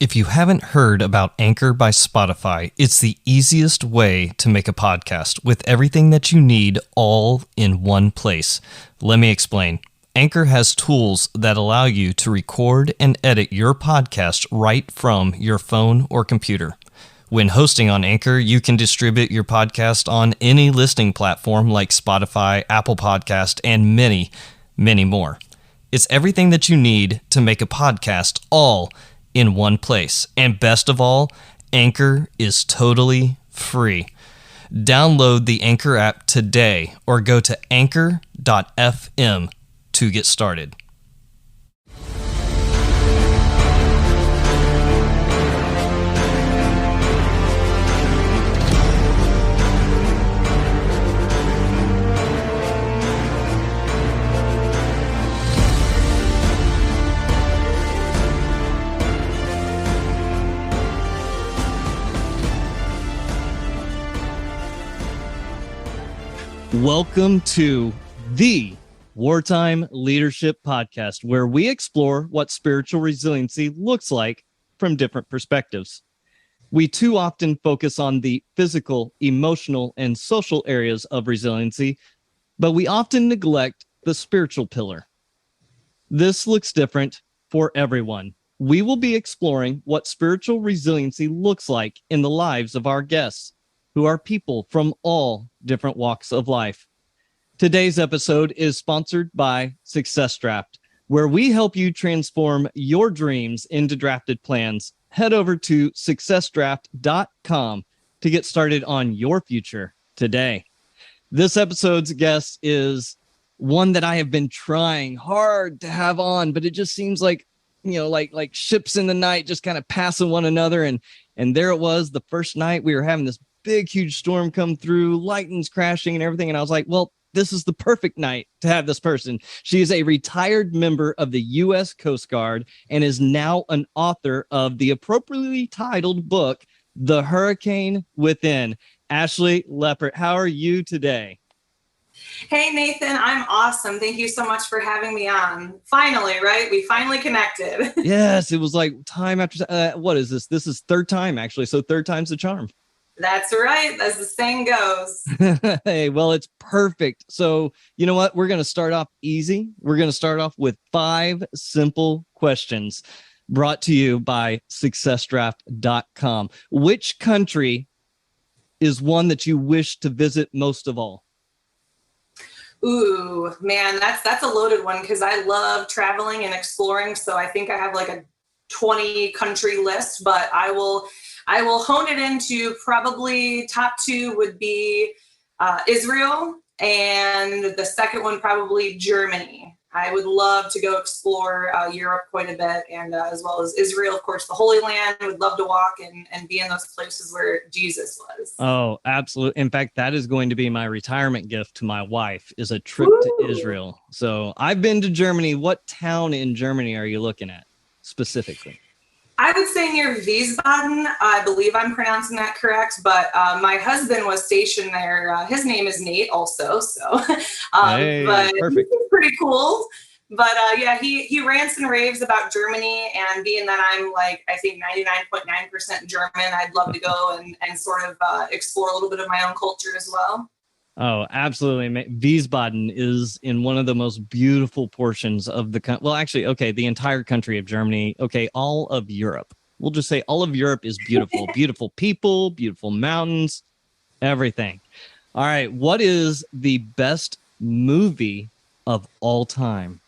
If you haven't heard about Anchor by Spotify, it's the easiest way to make a podcast with everything that you need all in one place. Let me explain. Anchor has tools that allow you to record and edit your podcast right from your phone or computer. When hosting on Anchor, you can distribute your podcast on any listening platform like Spotify, Apple Podcast, and many, many more. It's everything that you need to make a podcast all in one place. And best of all, Anchor is totally free. Download the Anchor app today or go to anchor.fm to get started. Welcome to the Wartime Leadership Podcast, where we explore what spiritual resiliency looks like from different perspectives. We too often focus on the physical, emotional, and social areas of resiliency, but we often neglect the spiritual pillar. This looks different for everyone. We will be exploring what spiritual resiliency looks like in the lives of our guests, who are people from all different walks of life. Today's episode is sponsored by Success Draft, where we help you transform your dreams into drafted plans. Head over to successdraft.com to get started on your future today. This episode's guest is one that I have been trying hard to have on, but it just seems like, like ships in the night, just kind of passing one another. And there it was, the first night we were having this big, huge storm come through, lightning's crashing and everything. And I was like, well, this is the perfect night to have this person. She is a retired member of the U.S. Coast Guard and is now an author of the appropriately titled book, The Hurricane Within. Ashlee Leppert, how are you today? Hey, Nathan, I'm awesome. Thank you so much for having me on. Finally, right? We finally connected. Yes, it was like time after, what is this? This is third time, actually. So third time's the charm. That's right. As the saying goes. Hey, well, it's perfect. So you know what? We're going to start off easy. We're going to start off with 5 simple questions brought to you by successdraft.com. Which country is one that you wish to visit most of all? Ooh, man, that's a loaded one because I love traveling and exploring. So I think I have like a 20 country list, but I will hone it into probably top 2 would be Israel, and the second one probably Germany. I would love to go explore Europe quite a bit, and as well as Israel, of course, the Holy Land. Would love to walk and be in those places where Jesus was. Oh, absolutely. In fact, that is going to be my retirement gift to my wife, is a trip to Israel. So I've been to Germany. What town in Germany are you looking at specifically? I would say near Wiesbaden. I believe I'm pronouncing that correct, but my husband was stationed there. His name is Nate also, so hey, but perfect. He's pretty cool. But yeah, he rants and raves about Germany, and being that I'm like, I think 99.9% German, I'd love to go and sort of explore a little bit of my own culture as well. Oh, absolutely. Wiesbaden is in one of the most beautiful portions of the country. Well, actually, okay, the entire country of Germany. Okay, all of Europe. We'll just say all of Europe is beautiful. Beautiful people, beautiful mountains, everything. All right, what is the best movie of all time?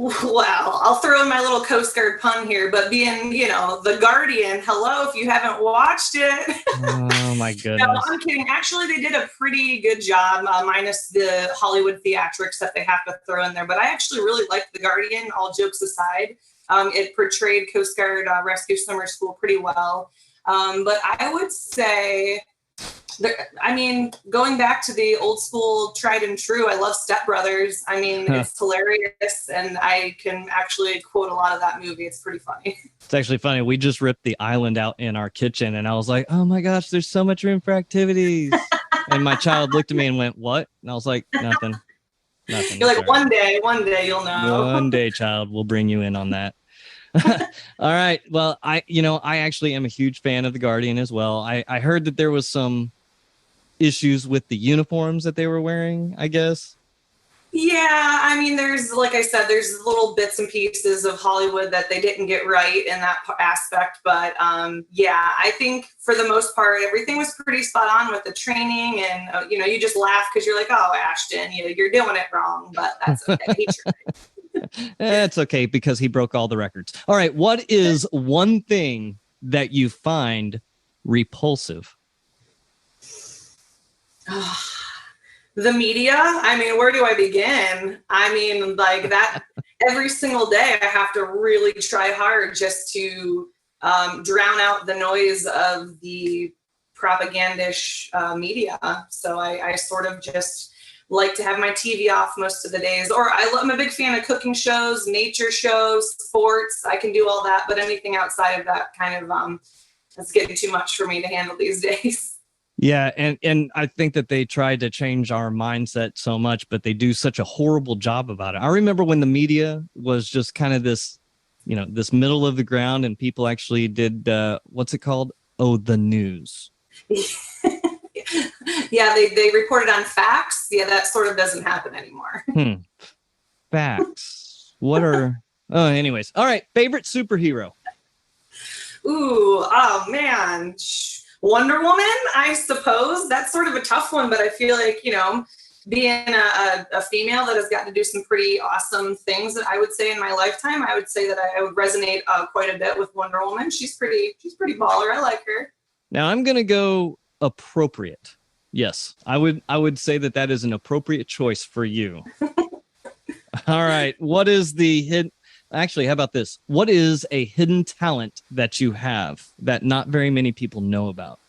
Wow, I'll throw in my little Coast Guard pun here, but being, The Guardian, hello, if you haven't watched it. Oh, my goodness. No, I'm kidding. Actually, they did a pretty good job, minus the Hollywood theatrics that they have to throw in there. But I actually really liked The Guardian, all jokes aside. It portrayed Coast Guard Rescue Swimmer School pretty well. But I would say... going back to the old school tried and true, I love Step Brothers. It's hilarious, and I can actually quote a lot of that movie. It's pretty funny. It's actually funny. We just ripped the island out in our kitchen, and I was like, oh my gosh, there's so much room for activities. And my child looked at me and went, what? And I was like, nothing. You're like, one day you'll know. One day, child, we'll bring you in on that. All right. Well, I actually am a huge fan of the Guardian as well. I heard that there was some issues with the uniforms that they were wearing, I guess. Yeah, I mean, there's, like I said, there's little bits and pieces of Hollywood that they didn't get right in that aspect. But yeah, I think for the most part, everything was pretty spot on with the training. And, you just laugh because you're like, oh, Ashton, you're doing it wrong, but that's okay. He tried. It's okay because he broke all the records. All right. What is one thing that you find repulsive? The media. I mean, where do I begin? I mean, like that every single day I have to really try hard just to drown out the noise of the propagandish media. So I sort of just like to have my TV off most of the days. Or I'm a big fan of cooking shows, nature shows, sports. I can do all that, but anything outside of that kind of that's getting too much for me to handle these days. Yeah, and I think that they tried to change our mindset so much, but they do such a horrible job about it. I remember when the media was just kind of this, this middle of the ground, and people actually did what's it called? Oh, the news. Yeah, they reported on facts. Yeah, that sort of doesn't happen anymore. Facts. What are? Oh, anyways. All right. Favorite superhero? Ooh, oh man. Wonder Woman, I suppose. That's sort of a tough one, but I feel like, being a female that has gotten to do some pretty awesome things that I would say in my lifetime, I would say that I would resonate quite a bit with Wonder Woman. She's pretty baller. I like her. Now I'm going to go appropriate. Yes, I would say that is an appropriate choice for you. All right. What is the hidden? Actually, how about this? What is a hidden talent that you have that not very many people know about?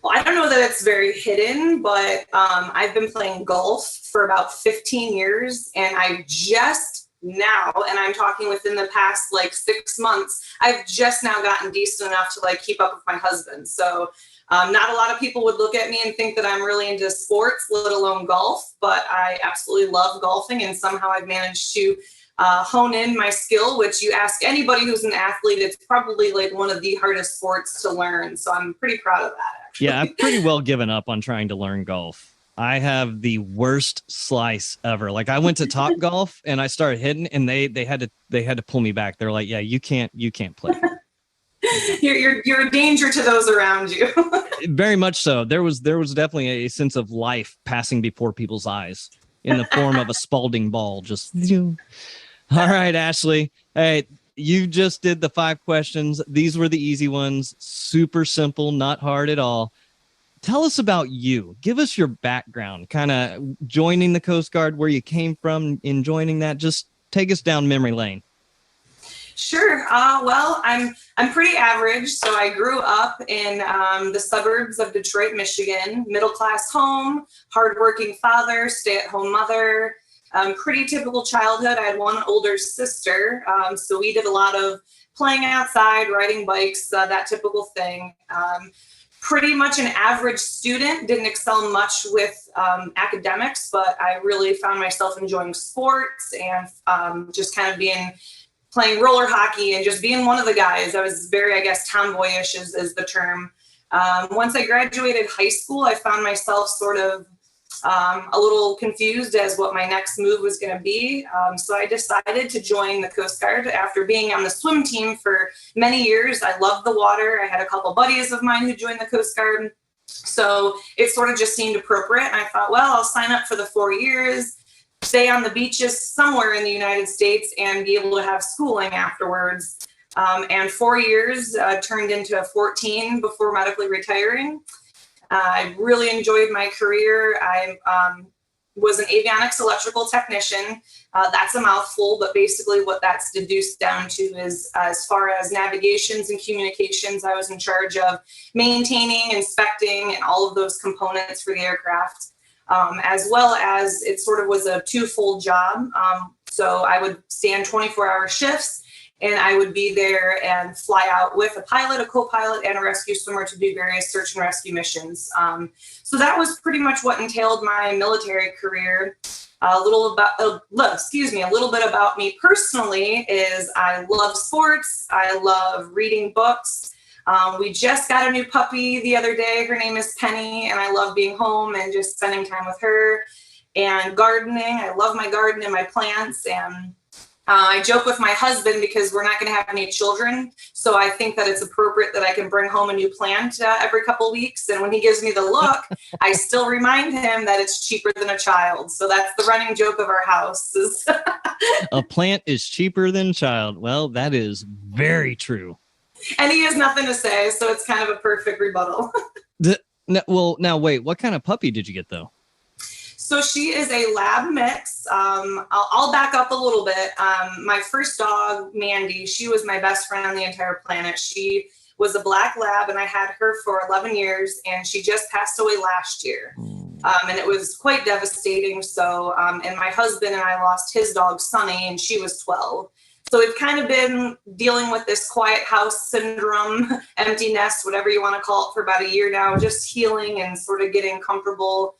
Well, I don't know that it's very hidden, but I've been playing golf for about 15 years, and I just now, and I'm talking within the past 6 months, I've just now gotten decent enough to keep up with my husband. So not a lot of people would look at me and think that I'm really into sports, let alone golf, but I absolutely love golfing, and somehow I've managed to hone in my skill, which you ask anybody who's an athlete, it's probably one of the hardest sports to learn. So I'm pretty proud of that, actually. Yeah, I've pretty well given up on trying to learn golf. I have the worst slice ever. I went to Top Golf and I started hitting, and they had to pull me back. They're like, yeah, you can't play. You're a danger to those around you. Very much so. There was definitely a sense of life passing before people's eyes in the form of a Spalding ball. Just all right, Ashlee. Hey, you just did the 5 questions. These were the easy ones. Super simple, not hard at all. Tell us about you. Give us your background, kind of joining the Coast Guard, where you came from in joining that. Just take us down memory lane. Sure. Well, I'm pretty average. So I grew up in the suburbs of Detroit, Michigan, middle class home, hardworking father, stay-at-home mother. Pretty typical childhood. I had one older sister, so we did a lot of playing outside, riding bikes, that typical thing. Pretty much an average student, didn't excel much with academics, but I really found myself enjoying sports and just kind of playing roller hockey and just being one of the guys. I was very, I guess, tomboyish is the term. Once I graduated high school, I found myself sort of a little confused as what my next move was going to be. So I decided to join the Coast Guard after being on the swim team for many years. I loved the water. I had a couple buddies of mine who joined the Coast Guard. So it sort of just seemed appropriate. And I thought, well, I'll sign up for the 4 years, stay on the beaches somewhere in the United States, and be able to have schooling afterwards. And 4 years turned into 14 before medically retiring. I really enjoyed my career. I was an avionics electrical technician. That's a mouthful, but basically what that's deduced down to is, as far as navigations and communications, I was in charge of maintaining, inspecting, and all of those components for the aircraft, as well as it sort of was a twofold job. So I would stand 24-hour shifts, and I would be there and fly out with a pilot, a co-pilot, and a rescue swimmer to do various search and rescue missions. So that was pretty much what entailed my military career. A little bit about me personally is I love sports. I love reading books. We just got a new puppy the other day. Her name is Penny, and I love being home and just spending time with her. And gardening. I love my garden and my plants. And I joke with my husband because we're not going to have any children. So I think that it's appropriate that I can bring home a new plant every couple weeks. And when he gives me the look, I still remind him that it's cheaper than a child. So that's the running joke of our house. A plant is cheaper than a child. Well, that is very true. And he has nothing to say. So it's kind of a perfect rebuttal. Now, wait, what kind of puppy did you get, though? So she is a lab mix. I'll back up a little bit. My first dog, Mandy, she was my best friend on the entire planet. She was a black lab, and I had her for 11 years, and she just passed away last year. And it was quite devastating. So, and my husband and I lost his dog, Sunny, and she was 12. So we've kind of been dealing with this quiet house syndrome, empty nest, whatever you want to call it, for about a year now, just healing and sort of getting comfortable,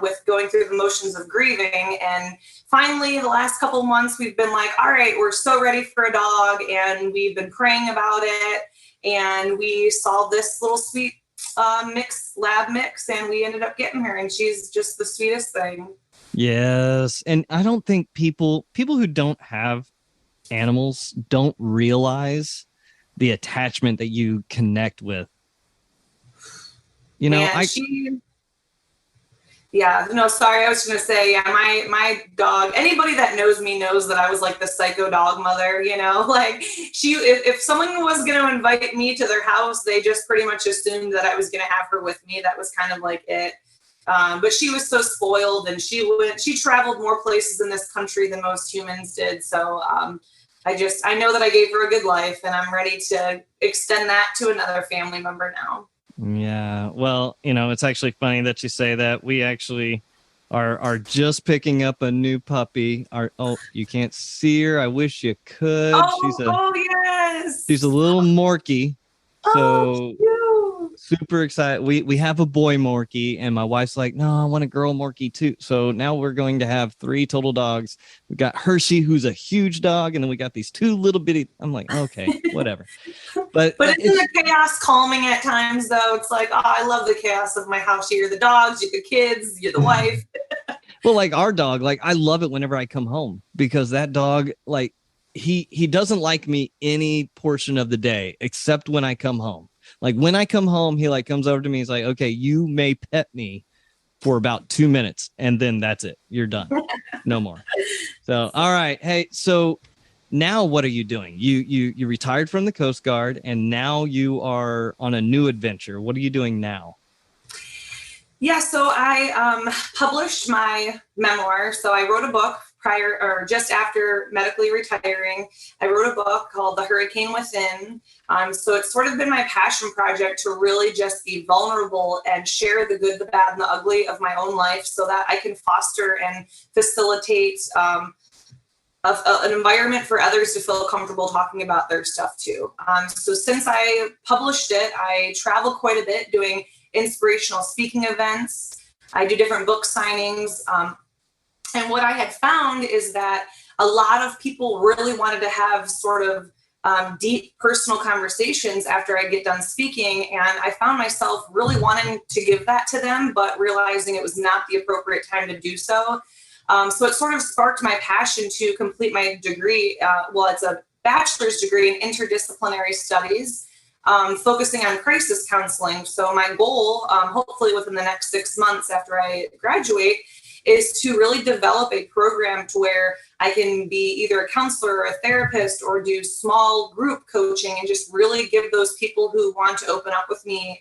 with going through the motions of grieving. And finally, the last couple of months, we've been like, all right, we're so ready for a dog. And we've been praying about it. And we saw this little sweet lab mix, and we ended up getting her. And she's just the sweetest thing. Yes. And I don't think people who don't have animals don't realize the attachment that you connect with. I was going to say, my dog, anybody that knows me knows that I was like the psycho dog mother, like if someone was going to invite me to their house, they just pretty much assumed that I was going to have her with me. That was kind of like it. But she was so spoiled, and she traveled more places in this country than most humans did. So I know that I gave her a good life, and I'm ready to extend that to another family member now. Yeah. Well, it's actually funny that you say that. We actually are just picking up a new puppy. You can't see her. I wish you could. Yes. She's a little Morkie. So cute. Super excited. We have a boy Morkie, and my wife's like, no, I want a girl Morkie too. So now we're going to have 3 total dogs. We got Hershey, who's a huge dog, and then we got these 2 little bitty. I'm like, okay, whatever. But isn't the chaos calming at times, though? It's like, I love the chaos of my house. You're the dogs, you're the kids, you're the wife. Well, like our dog, like I love it whenever I come home, because that dog, like he doesn't like me any portion of the day except when I come home. Like when I come home, he like comes over to me. He's like, okay, you may pet me for about 2 minutes, and then that's it. You're done. No more. So, all right. Hey, so now what are you doing? You retired from the Coast Guard, and now you are on a new adventure. What are you doing now? Yeah, so I published my memoir. So I wrote a book just after medically retiring. I wrote a book called The Hurricane Within. So it's sort of been my passion project to really just be vulnerable and share the good, the bad, and the ugly of my own life, so that I can foster and facilitate an environment for others to feel comfortable talking about their stuff too. So since I published it, I travel quite a bit doing inspirational speaking events. I do different book signings. And what I had found is that a lot of people really wanted to have sort of deep personal conversations after I get done speaking. And I found myself really wanting to give that to them, but realizing it was not the appropriate time to do so. So it sort of sparked my passion to complete my degree. It's a bachelor's degree in interdisciplinary studies, focusing on crisis counseling. So my goal, hopefully within the next 6 months after I graduate, is to really develop a program to where I can be either a counselor or a therapist, or do small group coaching, and just really give those people who want to open up with me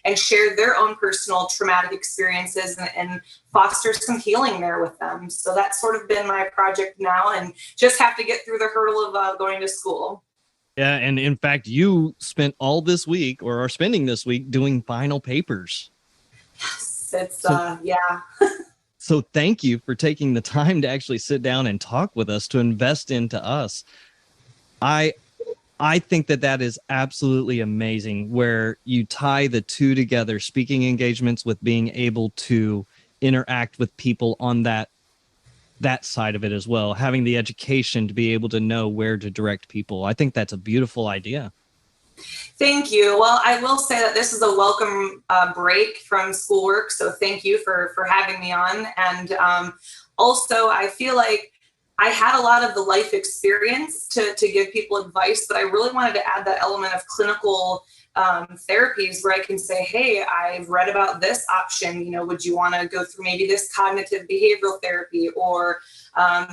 and share their own personal traumatic experiences and foster some healing there with them. So that's sort of been my project now, and just have to get through the hurdle of going to school. Yeah, and in fact, you spent all this week, or are spending this week, doing final papers. Yes, yeah. So thank you for taking the time to actually sit down and talk with us, to invest into us. I think that is absolutely amazing, where you tie the two together, speaking engagements with being able to interact with people on that side of it as well, having the education to be able to know where to direct people. I think that's a beautiful idea. Thank you. Well, I will say that this is a welcome break from schoolwork, so thank you for having me on. And also, I feel like I had a lot of the life experience to give people advice, but I really wanted to add that element of clinical therapies where I can say, hey, I've read about this option, you know, would you want to go through maybe this cognitive behavioral therapy, or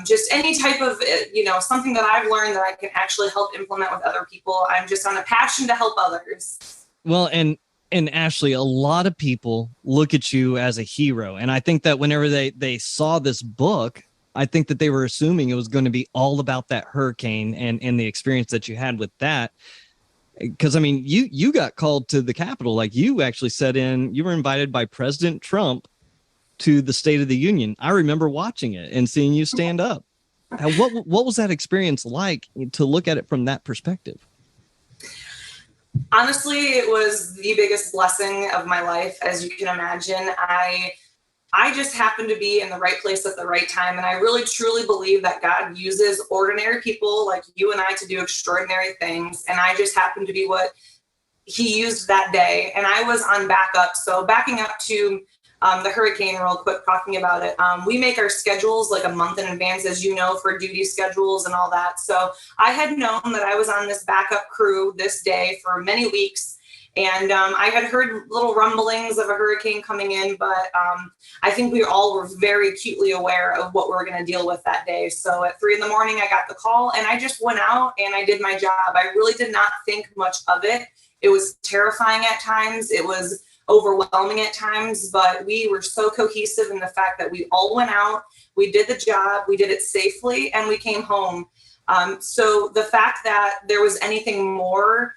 just any type of, you know, something that I've learned that I can actually help implement with other people. I'm just on a passion to help others. Well, and Ashlee, a lot of people look at you as a hero. And I think that whenever they saw this book, I think that they were assuming it was going to be all about that hurricane and the experience that you had with that. Because, I mean, you got called to the Capitol. Like, you actually you were invited by President Trump to the State of the Union. I remember watching it and seeing you stand up. What was that experience like to look at it from that perspective? Honestly, it was the biggest blessing of my life, as you can imagine. I just happened to be in the right place at the right time. And I really, truly believe that God uses ordinary people like you and I to do extraordinary things. And I just happened to be what he used that day. And I was on backup. So backing up to the hurricane real quick, talking about it, we make our schedules like a month in advance, as you know, for duty schedules and all that. So I had known that I was on this backup crew this day for many weeks. And I had heard little rumblings of a hurricane coming in, but I think we all were very acutely aware of what we were going to deal with that day. So at 3 a.m, I got the call and I just went out and I did my job. I really did not think much of it. It was terrifying at times. It was overwhelming at times, but we were so cohesive in the fact that we all went out, we did the job, we did it safely, and we came home. So the fact that there was anything more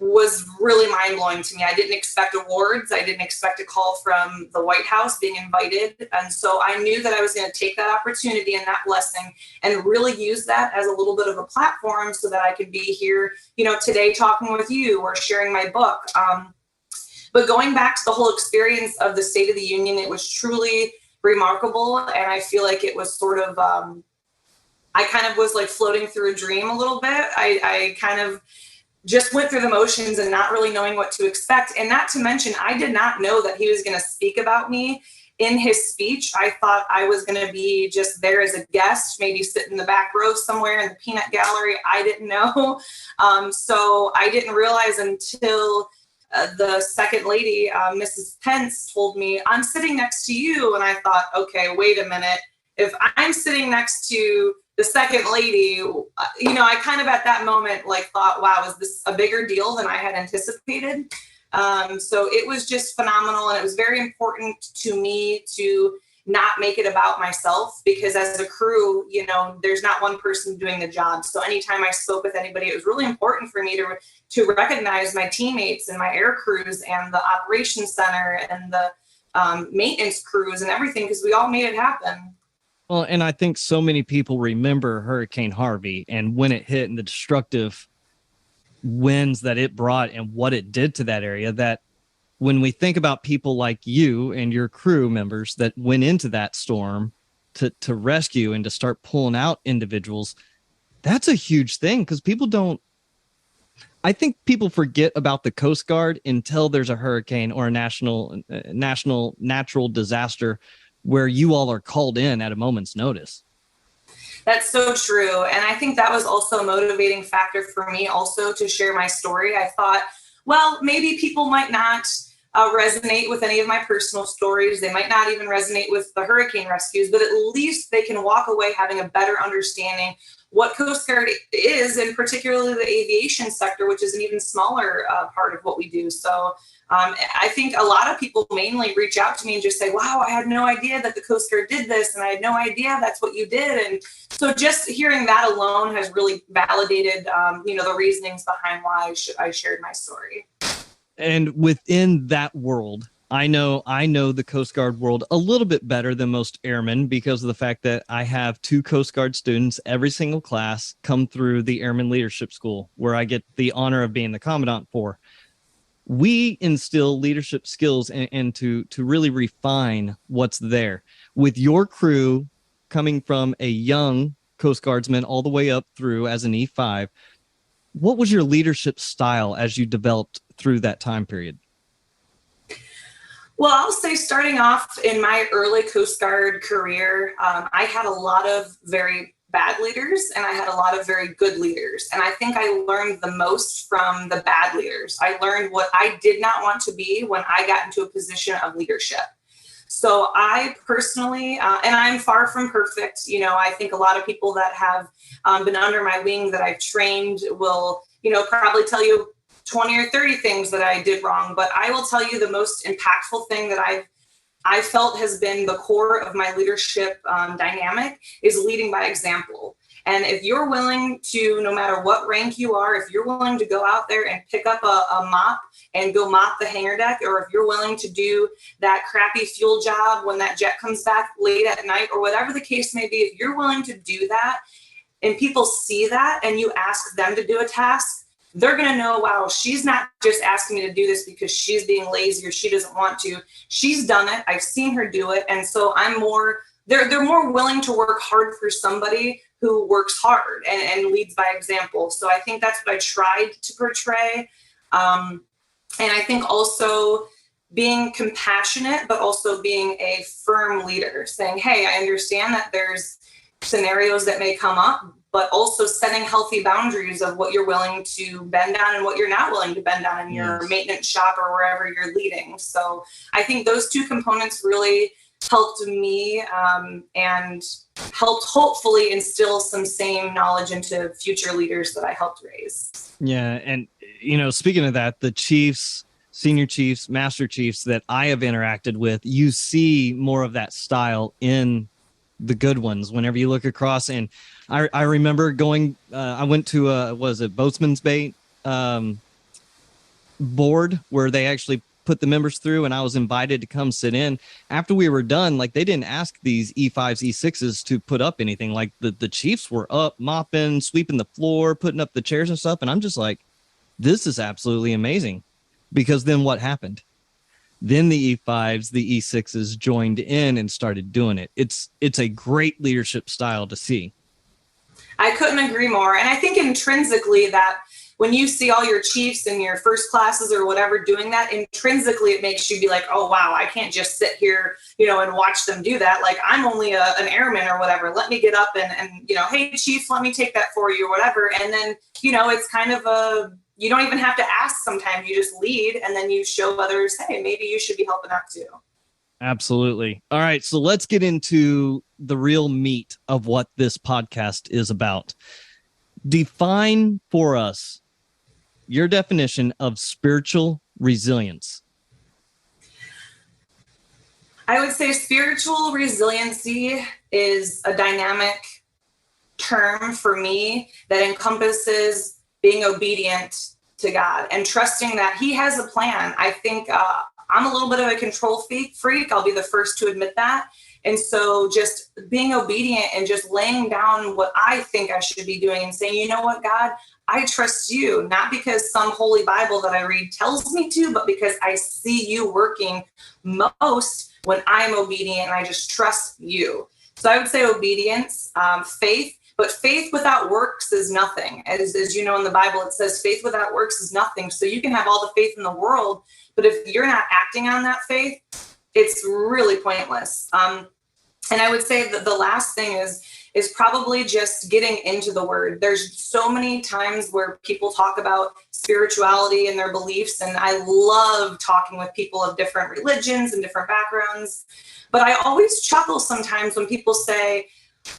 was really mind-blowing to me. I didn't expect awards. I didn't expect a call from the White House being invited. And so I knew that I was going to take that opportunity and that blessing and really use that as a little bit of a platform so that I could be here, you know, today talking with you or sharing my book. But going back to the whole experience of the State of the Union, it was truly remarkable. And I feel like it was sort of, I kind of was like floating through a dream a little bit. I kind of just went through the motions and not really knowing what to expect. And not to mention, I did not know that he was going to speak about me in his speech. I thought I was going to be just there as a guest, maybe sit in the back row somewhere in the peanut gallery. I didn't know. So I didn't realize until the second lady, Mrs. Pence, told me, I'm sitting next to you. And I thought, okay, wait a minute. If I'm sitting next to the second lady, you know, I kind of at that moment like thought, wow, is this a bigger deal than I had anticipated? So it was just phenomenal. And it was very important to me to not make it about myself, because as a crew, you know, there's not one person doing the job. So anytime I spoke with anybody, it was really important for me to recognize my teammates and my air crews and the operations center and the maintenance crews and everything, because we all made it happen. Well, and I think so many people remember Hurricane Harvey and when it hit and the destructive winds that it brought and what it did to that area, that when we think about people like you and your crew members that went into that storm to rescue and to start pulling out individuals, that's a huge thing, because I think people forget about the Coast Guard until there's a hurricane or a national natural disaster where you all are called in at a moment's notice. That's so true. And I think that was also a motivating factor for me also to share my story. I thought, well, maybe people might not resonate with any of my personal stories. They might not even resonate with the hurricane rescues, but at least they can walk away having a better understanding what Coast Guard is, and particularly the aviation sector, which is an even smaller part of what we do. So I think a lot of people mainly reach out to me and just say, wow, I had no idea that the Coast Guard did this, and I had no idea that's what you did. And so just hearing that alone has really validated, the reasonings behind why I shared my story. And within that world, I know the Coast Guard world a little bit better than most airmen, because of the fact that I have 2 Coast Guard students every single class come through the Airman Leadership School, where I get the honor of being the commandant for. we instill leadership skills and to really refine what's there. With your crew coming from a young Coast Guardsman all the way up through as an E5, what was your leadership style as you developed through that time period? Well, I'll say starting off in my early Coast Guard career, I had a lot of very bad leaders and I had a lot of very good leaders. And I think I learned the most from the bad leaders. I learned what I did not want to be when I got into a position of leadership. So I personally, and I'm far from perfect, you know, I think a lot of people that have been under my wing that I've trained will, you know, probably tell you 20 or 30 things that I did wrong. But I will tell you the most impactful thing that I felt has been the core of my leadership dynamic is leading by example. And if you're willing to, no matter what rank you are, if you're willing to go out there and pick up a mop and go mop the hangar deck, or if you're willing to do that crappy fuel job when that jet comes back late at night, or whatever the case may be, if you're willing to do that and people see that and you ask them to do a task, they're going to know, wow, she's not just asking me to do this because she's being lazy or she doesn't want to. She's done it. I've seen her do it. And so they're more willing to work hard for somebody who works hard and leads by example. So I think that's what I tried to portray. And I think also being compassionate, but also being a firm leader, saying, hey, I understand that there's scenarios that may come up, but also setting healthy boundaries of what you're willing to bend on and what you're not willing to bend on in your maintenance shop or wherever you're leading. So I think those two components really helped me and helped hopefully instill some same knowledge into future leaders that I helped raise. Yeah. And, you know, speaking of that, the chiefs, senior chiefs, master chiefs that I have interacted with, you see more of that style in the good ones whenever you look across. And I remember going, I went to Boatsman's Bay board where they actually put the members through, and I was invited to come sit in. After we were done, like, they didn't ask these E5s, E6s to put up anything. Like, the chiefs were up mopping, sweeping the floor, putting up the chairs and stuff. And I'm just like, this is absolutely amazing. Because then what happened? Then the E5s, the E6s joined in and started doing it. It's a great leadership style to see. I couldn't agree more. And I think intrinsically that when you see all your chiefs and your first classes or whatever doing that, intrinsically it makes you be like, oh, wow, I can't just sit here, you know, and watch them do that. Like, I'm only an airman or whatever. Let me get up and, you know, hey, chief, let me take that for you or whatever. And then, you know, it's kind of you don't even have to ask sometimes. You just lead and then you show others, hey, maybe you should be helping out too. Absolutely. All right. So let's get into the real meat of what this podcast is about. Define for us your definition of spiritual resilience. I would say spiritual resiliency is a dynamic term for me that encompasses being obedient to God and trusting that He has a plan. I think I'm a little bit of a control freak. I'll be the first to admit that. And so just being obedient and just laying down what I think I should be doing and saying, you know what, God, I trust you, not because some holy Bible that I read tells me to, but because I see you working most when I'm obedient and I just trust you. So I would say obedience, faith, but faith without works is nothing. As you know, in the Bible, it says faith without works is nothing. So you can have all the faith in the world, but if you're not acting on that faith, it's really pointless. And I would say that the last thing is probably just getting into the word. There's so many times where people talk about spirituality and their beliefs, and I love talking with people of different religions and different backgrounds. But I always chuckle sometimes when people say,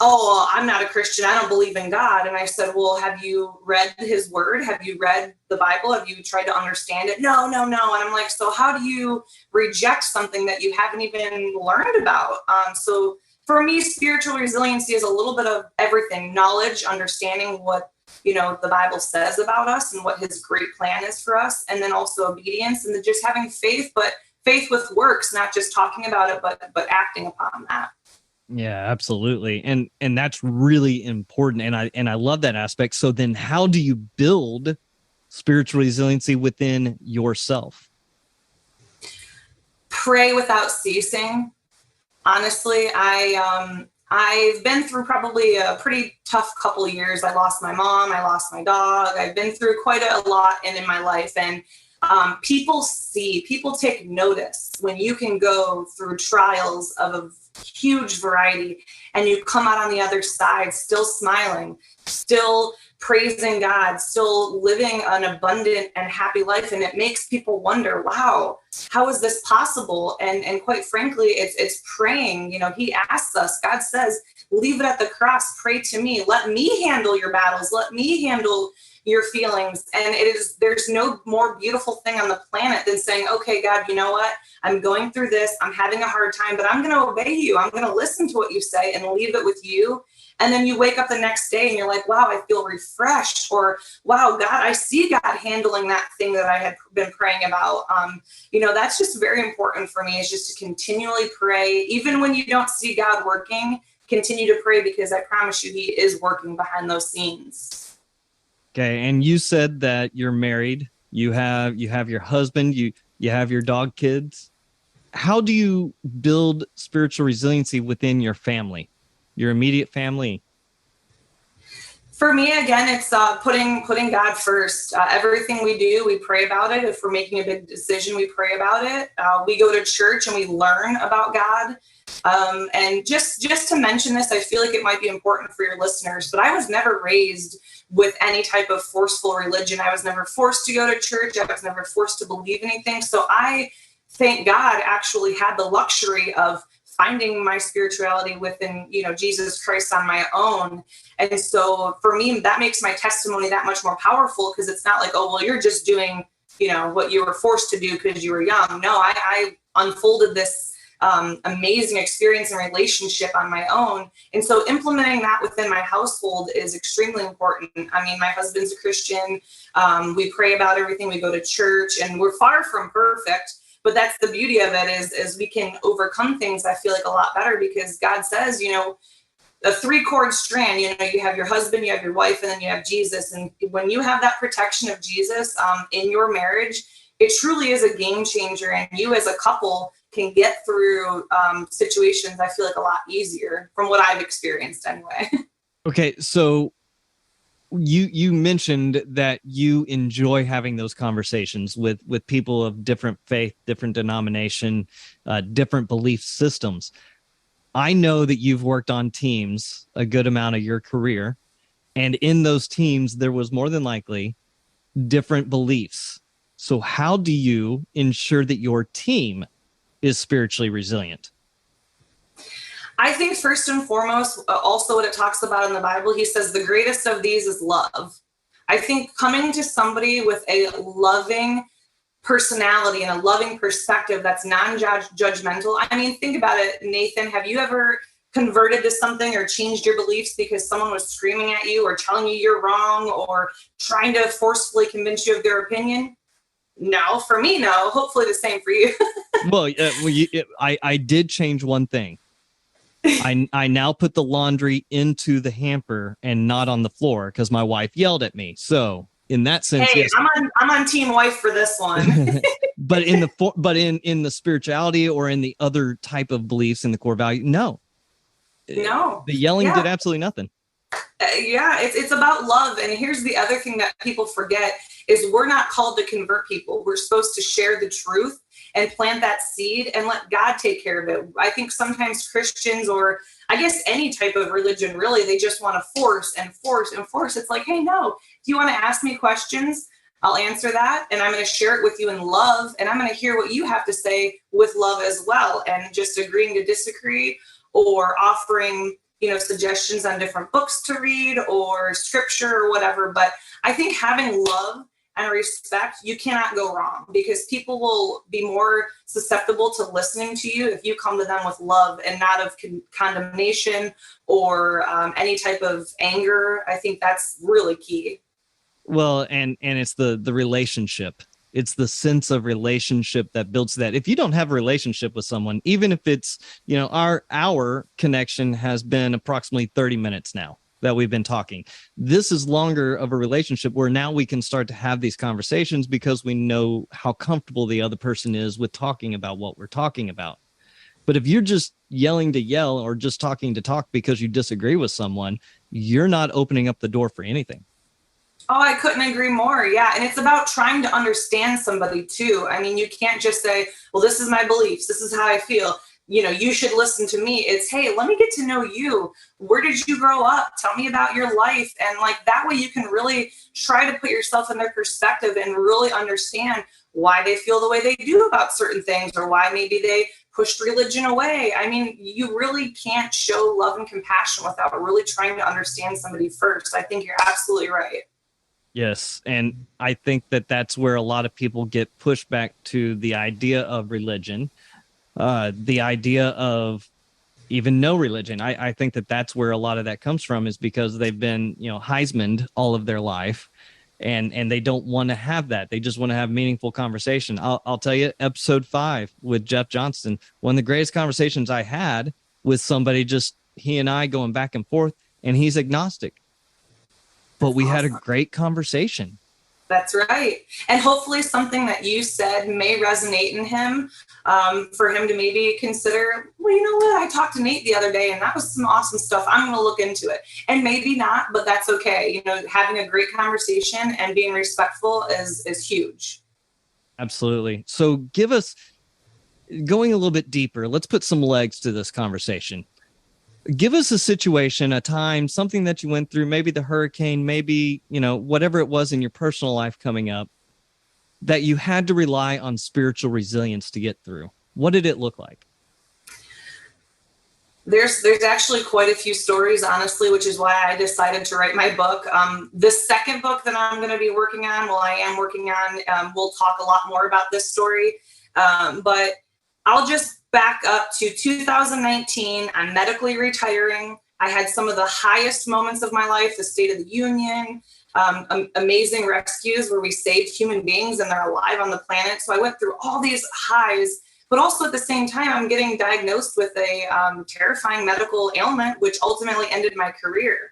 oh, I'm not a Christian, I don't believe in God. And I said, well, have you read His word? Have you read the Bible? Have you tried to understand it? No. And I'm like, so how do you reject something that you haven't even learned about? So for me, spiritual resiliency is a little bit of everything: knowledge, understanding what, you know, the Bible says about us and what His great plan is for us, and then also obedience, and then just having faith, but faith with works, not just talking about it, but acting upon that. Yeah, absolutely. And that's really important. And I love that aspect. So then how do you build spiritual resiliency within yourself? Pray without ceasing. Honestly, I've been through probably a pretty tough couple of years. I lost my mom, I lost my dog. I've been through quite a lot in my life, and people take notice when you can go through trials of a huge variety and you come out on the other side still smiling, still praising God, still living an abundant and happy life. And it makes people wonder, wow, how is this possible? And quite frankly, it's praying. You know, he asks us, God says, leave it at the cross, pray to me, let me handle your battles, let me handle your feelings. And there's no more beautiful thing on the planet than saying, okay, God, you know what? I'm going through this. I'm having a hard time, but I'm going to obey you. I'm going to listen to what you say and leave it with you. And then you wake up the next day and you're like, wow, I feel refreshed. Or, wow, God, I see God handling that thing that I had been praying about. That's just very important for me, is just to continually pray. Even when you don't see God working, continue to pray, because I promise you, he is working behind those scenes. Okay. And you said that you're married, you have your husband, you have your dog, kids. How do you build spiritual resiliency within your family, your immediate family? For me, again, it's putting God first. Everything we do, we pray about it. If we're making a big decision, we pray about it. We go to church and we learn about God. And just to mention this, I feel like it might be important for your listeners, but I was never raised with any type of forceful religion. I was never forced to go to church. I was never forced to believe anything. So I, thank God, actually had the luxury of finding my spirituality within, Jesus Christ on my own. And so for me, that makes my testimony that much more powerful, because it's not like, oh, well, you're just doing, what you were forced to do because you were young. No, I unfolded this amazing experience and relationship on my own. And so implementing that within my household is extremely important. I mean, my husband's a Christian. We pray about everything. We go to church, and we're far from perfect. But that's the beauty of it, is we can overcome things, I feel like, a lot better, because God says, a 3-cord strand, you have your husband, you have your wife, and then you have Jesus. And when you have that protection of Jesus in your marriage, it truly is a game changer. And you as a couple can get through situations, I feel like, a lot easier, from what I've experienced anyway. Okay. So you mentioned that you enjoy having those conversations with people of different faith, different denomination, different belief systems. I know that you've worked on teams a good amount of your career, and in those teams, there was more than likely different beliefs. So how do you ensure that your team is spiritually resilient? I think first and foremost, also what it talks about in the Bible, he says the greatest of these is love. I think coming to somebody with a loving personality and a loving perspective that's non-judgmental. I mean, think about it, Nathan. Have you ever converted to something or changed your beliefs because someone was screaming at you or telling you you're wrong or trying to forcefully convince you of their opinion? No, for me, no. Hopefully the same for you. Well, I did change one thing. I now put the laundry into the hamper and not on the floor because my wife yelled at me. So in that sense, hey, yes. I'm on team wife for this one. But in the spirituality or in the other type of beliefs in the core value, no. The yelling did absolutely nothing. It's about love. And here's the other thing that people forget is we're not called to convert people. We're supposed to share the truth and plant that seed and let God take care of it. I think sometimes Christians, or I guess any type of religion, really, they just want to force and force and force. It's like, hey, no, if you want to ask me questions, I'll answer that. And I'm going to share it with you in love. And I'm going to hear what you have to say with love as well. And just agreeing to disagree or offering, suggestions on different books to read or scripture or whatever. But I think having love and respect, you cannot go wrong, because people will be more susceptible to listening to you if you come to them with love and not of condemnation or any type of anger. I think that's really key. Well, and it's the relationship. It's the sense of relationship that builds that. If you don't have a relationship with someone, even if it's, our connection has been approximately 30 minutes now. that we've been talking. This is longer of a relationship where now we can start to have these conversations because we know how comfortable the other person is with talking about what we're talking about. But if you're just yelling to yell or just talking to talk because you disagree with someone, you're not opening up the door for anything. Oh, I couldn't agree more. Yeah. And it's about trying to understand somebody too. I mean, you can't just say, well, this is my beliefs. This is how I feel. You know, you should listen to me. It's, hey, let me get to know you. Where did you grow up? Tell me about your life. And like that way you can really try to put yourself in their perspective and really understand why they feel the way they do about certain things, or why maybe they pushed religion away. I mean, you really can't show love and compassion without really trying to understand somebody first. I think you're absolutely right. Yes. And I think that that's where a lot of people get pushed back to the idea of religion, the idea of even no religion. I think that that's where a lot of that comes from, is because they've been, Heismaned all of their life, and they don't want to have that. They just want to have meaningful conversation. I'll tell you, episode 5 with Jeff Johnston, one of the greatest conversations I had with somebody, just he and I going back and forth, and he's agnostic. But we had a great conversation. That's right. And hopefully something that you said may resonate in him, for him to maybe consider, well, you know what? I talked to Nate the other day and that was some awesome stuff. I'm going to look into it. And maybe not, but that's okay. You know, having a great conversation and being respectful is huge. Absolutely. So give us, going a little bit deeper, let's put some legs to this conversation. Give us a situation, a time, something that you went through, maybe the hurricane, maybe, whatever it was in your personal life coming up, that you had to rely on spiritual resilience to get through. What did it look like? There's actually quite a few stories, honestly, which is why I decided to write my book. The second book that I'm going to be working on, we'll talk a lot more about this story. But I'll just back up to 2019. I'm medically retiring. I had some of the highest moments of my life, the State of the Union, amazing rescues where we saved human beings and they're alive on the planet. So I went through all these highs, but also at the same time, I'm getting diagnosed with a terrifying medical ailment, which ultimately ended my career.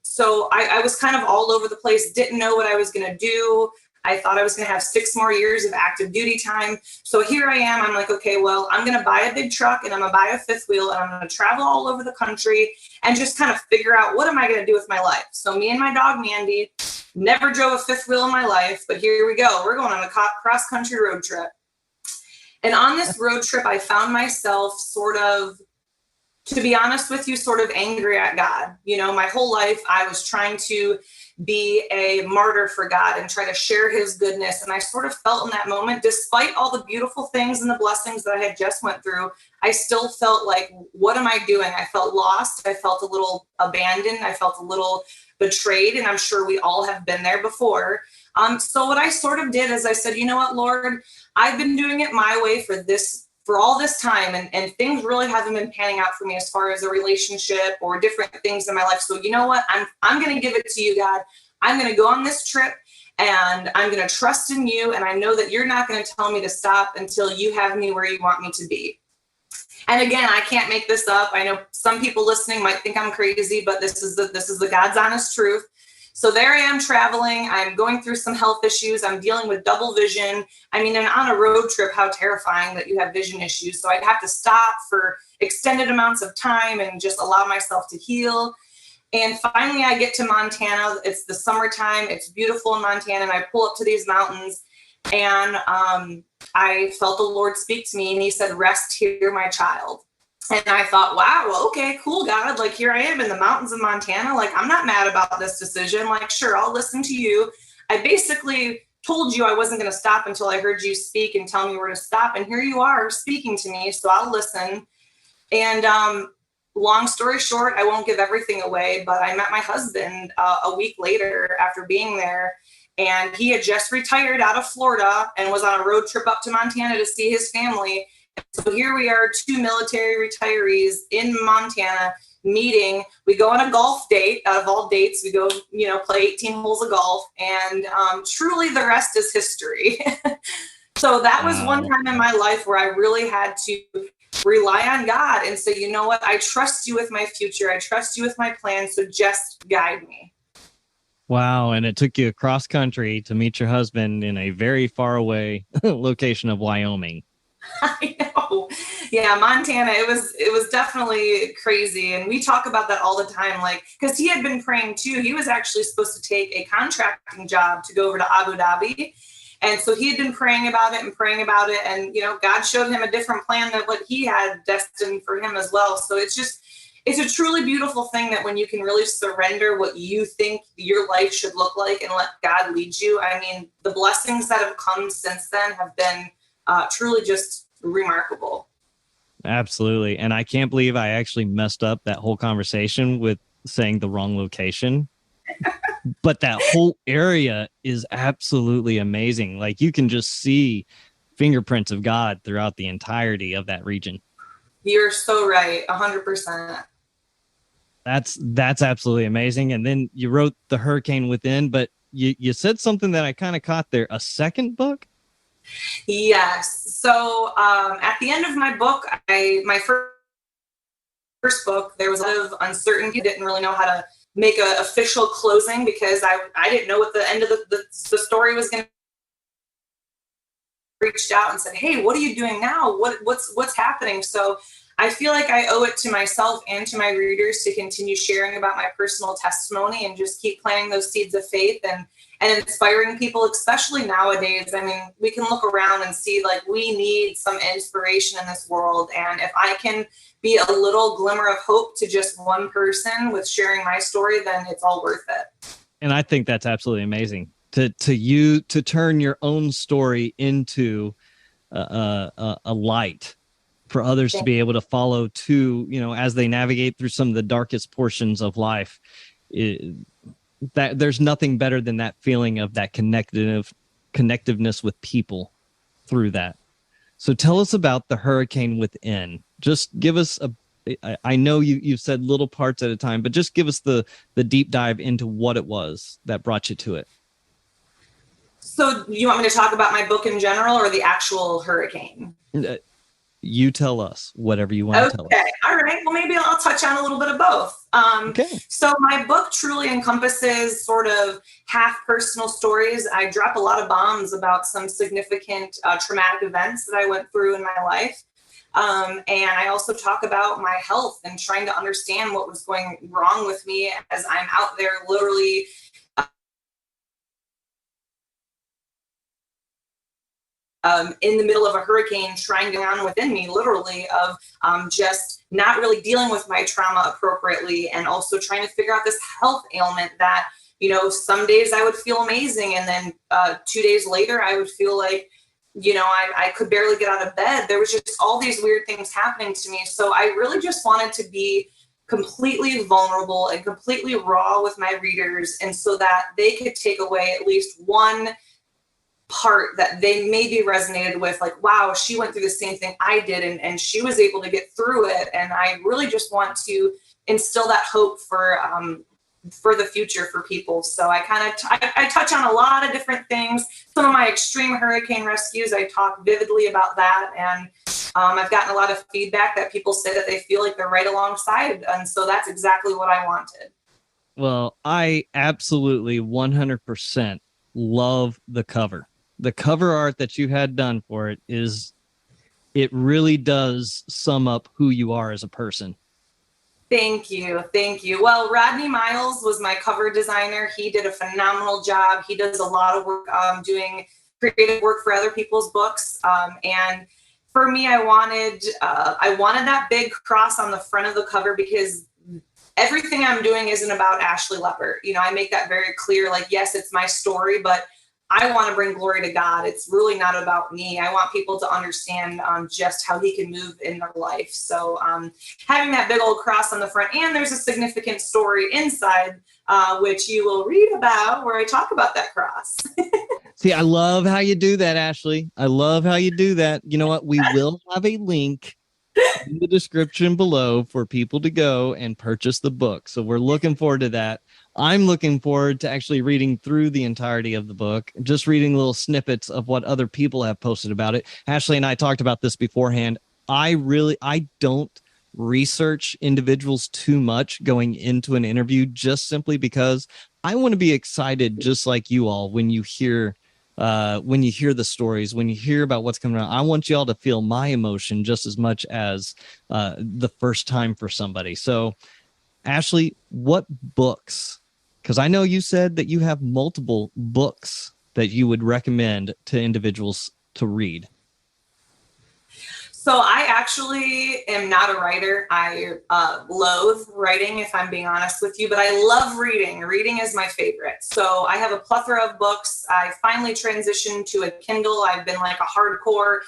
So I was kind of all over the place, didn't know what I was going to do. I thought I was going to have 6 more years of active duty time. So here I am. I'm like, okay, well, I'm going to buy a big truck and I'm going to buy a 5th wheel and I'm going to travel all over the country and just kind of figure out, what am I going to do with my life? So me and my dog, Mandy, never drove a 5th wheel in my life, but here we go. We're going on a cross country road trip. And on this road trip, I found myself sort of, to be honest with you, sort of angry at God. My whole life I was trying to be a martyr for God and try to share his goodness. And I sort of felt in that moment, despite all the beautiful things and the blessings that I had just went through, I still felt like, what am I doing? I felt lost. I felt a little abandoned. I felt a little betrayed. And I'm sure we all have been there before. So what I sort of did is I said, you know what, Lord, I've been doing it my way for all this time, and things really haven't been panning out for me as far as a relationship or different things in my life. So you know what? I'm going to give it to you, God. I'm going to go on this trip and I'm going to trust in you. And I know that you're not going to tell me to stop until you have me where you want me to be. And again, I can't make this up. I know some people listening might think I'm crazy, but this is the God's honest truth. So there I am traveling. I'm going through some health issues. I'm dealing with double vision. I mean, and on a road trip, how terrifying that you have vision issues. So I'd have to stop for extended amounts of time and just allow myself to heal. And finally, I get to Montana. It's the summertime. It's beautiful in Montana. And I pull up to these mountains and I felt the Lord speak to me and he said, "Rest here, my child." And I thought, wow, okay, cool, God. Like, here I am in the mountains of Montana. Like, I'm not mad about this decision. Like, sure, I'll listen to you. I basically told you I wasn't going to stop until I heard you speak and tell me where to stop. And here you are speaking to me. So I'll listen. And long story short, I won't give everything away, but I met my husband a week later after being there. And he had just retired out of Florida and was on a road trip up to Montana to see his family. So here we are, 2 military retirees in Montana meeting. We go on a golf date. Out of all dates, we go, play 18 holes of golf, and truly the rest is history. So that was one time in my life where I really had to rely on God and say, you know what, I trust you with my future. I trust you with my plans. So just guide me. Wow. And it took you across country to meet your husband in a very far away location of Wyoming. I know. Yeah, Montana, it was definitely crazy. And we talk about that all the time, like, because he had been praying too. He was actually supposed to take a contracting job to go over to Abu Dhabi. And so he had been praying about it and praying about it. And, you know, God showed him a different plan than what he had destined for him as well. So it's a truly beautiful thing that when you can really surrender what you think your life should look like and let God lead you. I mean, the blessings that have come since then have been truly just remarkable. Absolutely. And I can't believe I actually messed up that whole conversation with saying the wrong location. But that whole area is absolutely amazing. Like, you can just see fingerprints of God throughout the entirety of that region. You're so right. 100%. That's absolutely amazing. And then you wrote The Hurricane Within, but you said something that I kind of caught there. A second book? Yes. So at the end of my book, my first book, there was a lot of uncertainty. Didn't really know how to make an official closing because I didn't know what the end of the story was going to. Reached out and said, hey, what are you doing now? What's happening? So I feel like I owe it to myself and to my readers to continue sharing about my personal testimony and just keep planting those seeds of faith and inspiring people, especially nowadays. I mean, we can look around and see like we need some inspiration in this world. And if I can be a little glimmer of hope to just one person with sharing my story, then it's all worth it. And I think that's absolutely amazing to turn your own story into a light for others to be able to follow to, you know, as they navigate through some of the darkest portions of life. That there's nothing better than that feeling of that connectiveness with people through that. So tell us about The Hurricane Within. Just give us I know you've said little parts at a time, but just give us the deep dive into what it was that brought you to it. So you want me to talk about my book in general or the actual hurricane? You tell us whatever you want to tell us. Okay. All right. Well, maybe I'll touch on a little bit of both. Okay. So my book truly encompasses sort of half personal stories. I drop a lot of bombs about some significant traumatic events that I went through in my life. And I also talk about my health and trying to understand what was going wrong with me as I'm out there literally in the middle of a hurricane, trying to get on within me, literally, of just not really dealing with my trauma appropriately, and also trying to figure out this health ailment that, you know, some days I would feel amazing, and then 2 days later I would feel like, you know, I could barely get out of bed. There was just all these weird things happening to me. So I really just wanted to be completely vulnerable and completely raw with my readers, and so that they could take away at least one part that they maybe resonated with, like, wow, she went through the same thing I did, and she was able to get through it. And I really just want to instill that hope for the future for people. So I kind of I touch on a lot of different things. Some of my extreme hurricane rescues, I talk vividly about that, and I've gotten a lot of feedback that people say that they feel like they're right alongside, and so that's exactly what I wanted. Well, I absolutely 100% love the cover. The cover art that you had done for it it really does sum up who you are as a person. Thank you. Thank you. Well, Rodney Miles was my cover designer. He did a phenomenal job. He does a lot of work doing creative work for other people's books. And for me, I wanted that big cross on the front of the cover because everything I'm doing isn't about Ashlee Leppert. You know, I make that very clear. Like, yes, it's my story, but I want to bring glory to God. It's really not about me. I want people to understand just how he can move in their life. So having that big old cross on the front, and there's a significant story inside, which you will read about, where I talk about that cross. See, I love how you do that, Ashlee. I love how you do that. You know what? We will have a link in the description below for people to go and purchase the book. So we're looking forward to that. I'm looking forward to actually reading through the entirety of the book, just reading little snippets of what other people have posted about it. Ashlee and I talked about this beforehand. I don't research individuals too much going into an interview, just simply because I want to be excited, just like you all, when you hear the stories, when you hear about what's coming on. I want you all to feel my emotion just as much as the first time for somebody. So, Ashlee, what books? Because I know you said that you have multiple books that you would recommend to individuals to read. So I actually am not a writer. I loathe writing, if I'm being honest with you, but I love reading. Reading is my favorite. So I have a plethora of books. I finally transitioned to a Kindle. I've been like a hardcore,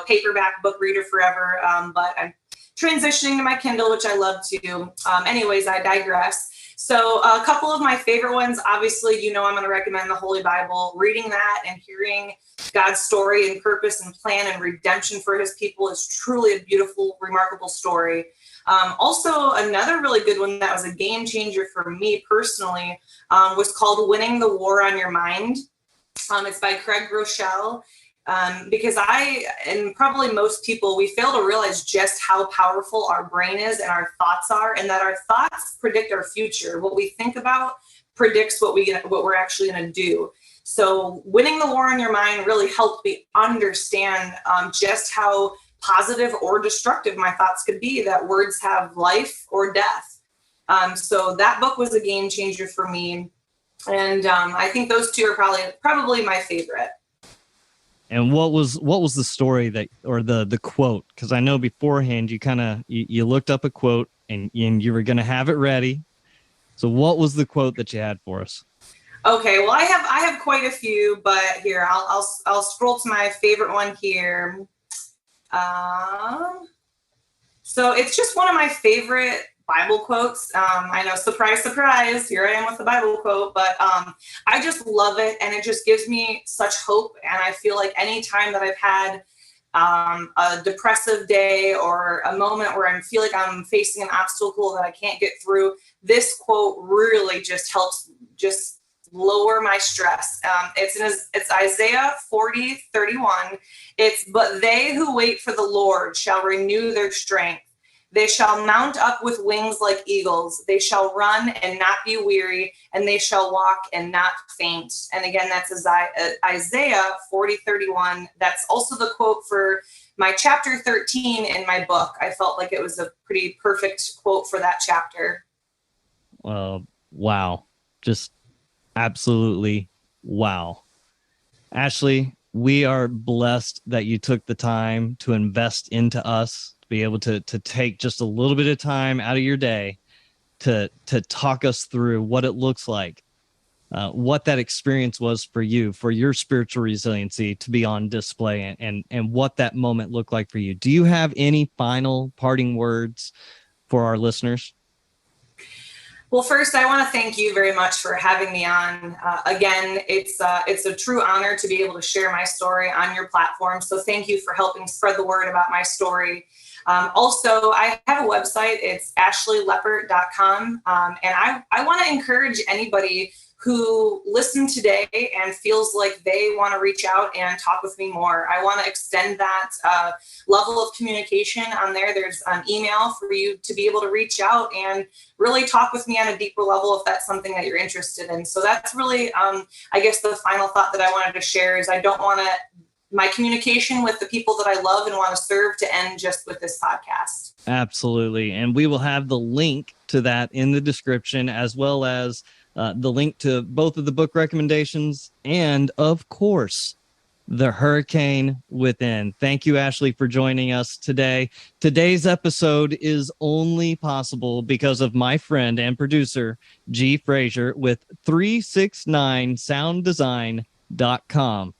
paperback book reader forever, but I'm transitioning to my Kindle, which I love to. Anyways, I digress. So a couple of my favorite ones, obviously, I'm going to recommend the Holy Bible. Reading that and hearing God's story and purpose and plan and redemption for his people is truly a beautiful, remarkable story. Also, another really good one that was a game changer for me personally was called Winning the War on Your Mind. It's by Craig Groeschel. Because I, and probably most people, we fail to realize just how powerful our brain is and our thoughts are, and that our thoughts predict our future. What we think about predicts what we're actually going to do. So Winning the War on Your Mind really helped me understand just how positive or destructive my thoughts could be, that words have life or death. So that book was a game changer for me. And I think those two are probably my favorite. And what was the story or the quote? Because I know beforehand you looked up a quote and you were going to have it ready. So what was the quote that you had for us? Okay, well, I have quite a few, but here I'll scroll to my favorite one here. So it's just one of my favorite Bible quotes. I know, surprise, surprise, here I am with the Bible quote, but I just love it, and it just gives me such hope. And I feel like any time that I've had a depressive day or a moment where I feel like I'm facing an obstacle that I can't get through, this quote really just helps just lower my stress. It's Isaiah 40:31. But they who wait for the Lord shall renew their strength. They shall mount up with wings like eagles. They shall run and not be weary, and they shall walk and not faint. And again, that's Isaiah 40:31. That's also the quote for my chapter 13 in my book. I felt like it was a pretty perfect quote for that chapter. Wow. Just absolutely wow. Ashlee, we are blessed that you took the time to invest into us, to be able to take just a little bit of time out of your day to talk us through what it looks like, what that experience was for you, for your spiritual resiliency to be on display, and what that moment looked like for you. Do you have any final parting words for our listeners? Well, first, I want to thank you very much for having me on. Again, it's a true honor to be able to share my story on your platform. So thank you for helping spread the word about my story. Also, I have a website. It's ashleeleppert.com. And I want to encourage anybody who listened today and feels like they want to reach out and talk with me more. I want to extend that level of communication on there. There's an email for you to be able to reach out and really talk with me on a deeper level if that's something that you're interested in. So that's really, I guess, the final thought that I wanted to share is I don't want my communication with the people that I love and want to serve to end just with this podcast. Absolutely. And we will have the link to that in the description, as well as the link to both of the book recommendations and, of course, The Hurricane Within. Thank you, Ashlee, for joining us today. Today's episode is only possible because of my friend and producer, G. Frazier, with 369sounddesign.com.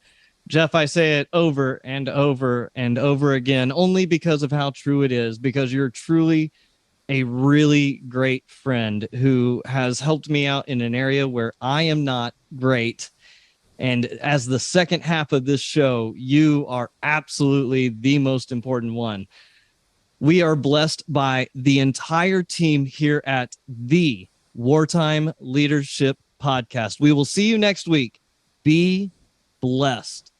Jeff, I say it over and over and over again, only because of how true it is, because you're truly a really great friend who has helped me out in an area where I am not great. And as the second half of this show, you are absolutely the most important one. We are blessed by the entire team here at the Wartime Leadership Podcast. We will see you next week. Be blessed.